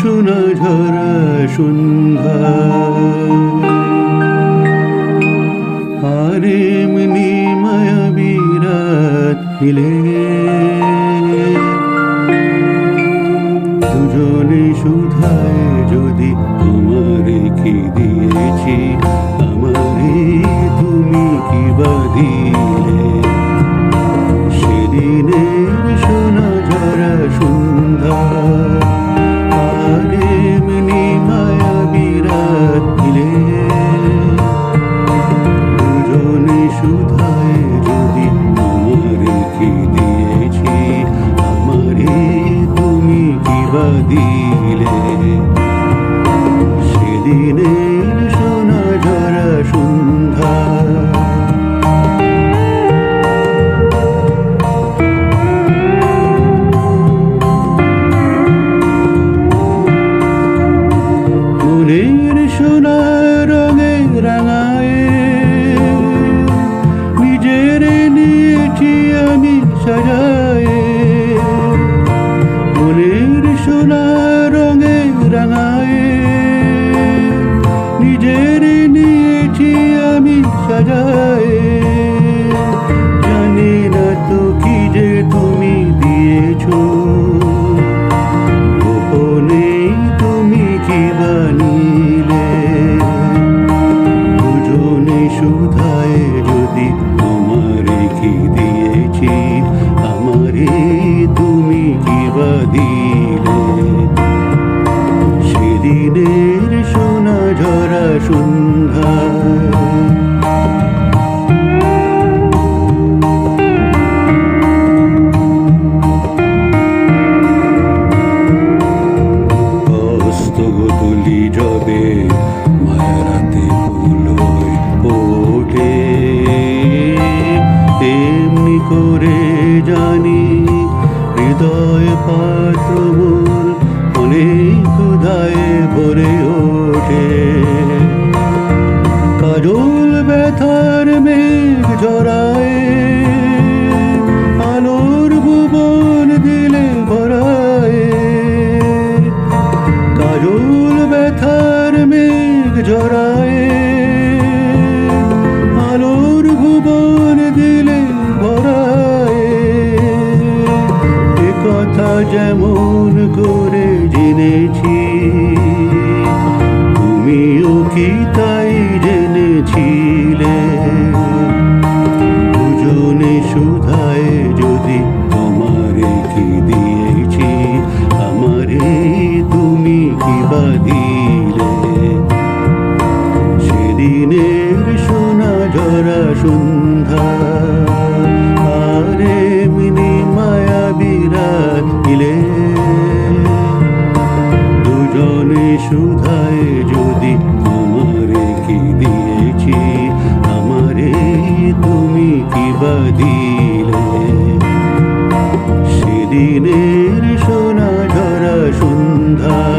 সোনা ঝরা সন্ধ্যা আর এমনি মায়াবী রাত মিলে দুজনে শুধায় যদি তোমারে কি দিয়েছি আমারে তুমি কি বা দিলে সেদিনের সোনা ঝরা সন্ধ্যা আর এমনি মায়াবী রাত মিলে দুজনে শুধায় যদি তোমারে কি দিয়েছি আমারে তুমি কি বা দিলে সেদিনের সোনা ঝরা সন্ধ্যা মনের সোনা রঙে রাঙায় নিজের নিয়েছি আমি সাজায় মনের সোনা রঙে রাঙায় নিজের নিয়েছি আমি সাজায় জানি না তো কি যে তুমি দিয়েছো গোপনে তুমি কি বানিলে দুজনে শুধায় যদি আমারে কি দিয়েছি আমারে তুমি কি বা দিলে সেদিনের সোনা ঝরা সন্ধ্যা তুলি যাবে মায়ারাতে ফুলই ওঠে তেমনি করে জানি হৃদয় পাতমূল অনেক ক্ষুধায় ভরে ওঠে কাজল ব্যথার মেঘ ঝরায় আলোর ভুবন দিলে ভরায় কাজল ব্যথার মেঘ ঝরায় আলোর ভুবন দিলে ভরায় এ কথা যেমন করে জেনেছি তুমিও কি তাই জেনেছিলে দুজনে শুধায় যদি তোমারে কি দিয়েছি আমারে তুমি কি বা দিলে সেদিনের সোনা ঝরা সন্ধ্যা আর এমনি মায়াবী রাত মিলে দুজনে শুধায় যদি আমারে কি দিয়েছি আমারে তুমি কি বা দিলে সেদিনের সোনা ঝরা সন্ধ্যা